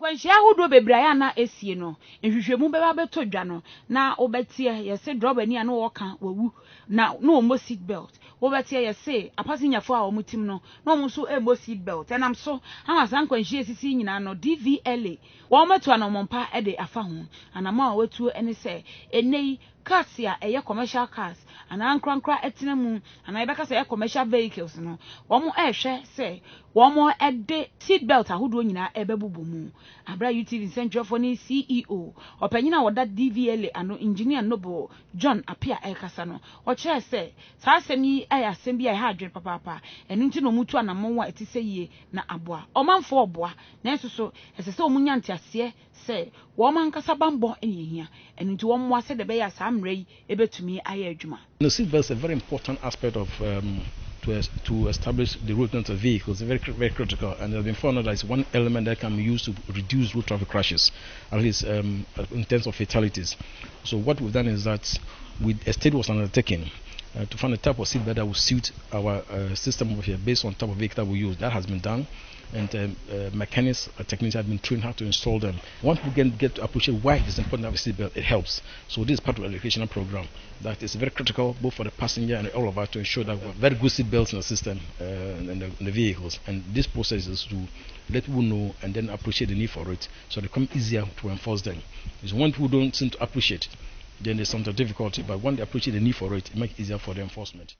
Nkwanhia ahodo bebraya na esie no nhwehwemu beba beto dwa no na obetie yese droba ni ana woka wawu na omo seat belt obetie yese apasinyafo a omutim no na omo so ebo seat belt enam so amasa nkwanhia sisi nyina no DVLA wo meto anomompa e de afa ho anama a wetu ene se enei cars ya eye commercial cars ana ankrankra etena mu ana ebeka se commercial vehicles no wo mo ehwe se wo mo ede seat belt ahodo nyina ebebubu mu abra UTV Central ni CEO opanyina woda DVLA ano engineer noble John Apia ekasa no o kire se saa asem yi ayasem bi ha adwe papa enu nti no mutu anamon etise yie na aboa omanfo oboa na enso esese omunya ntiase se wo mankasa bambo enihia enu nti wo mo ase de be ya saa mrei ebetumi aye adwuma. The seat belt is a very important aspect of to establish the roadworthiness of vehicles. It's very critical, and it has been found that it's one element that can be used to reduce road traffic crashes, at least in terms of fatalities. So what we've done is that a study was undertaken to find a type of seatbelt that will suit our system over here based on type of vehicle that we use. That has been done, and mechanics, technicians have been trained how to install them. Once we get to appreciate why it is important to have a seatbelt, it helps. So this is part of the educational program that is very critical both for the passenger and all of us to ensure that we have very good seatbelts in the system and the vehicles. And this process is to let people know and then appreciate the need for it, so it becomes easier to enforce them. Because when people don't seem to appreciate, then there's some difficulty, but when they appreciate the need for it, it makes it easier for the enforcement.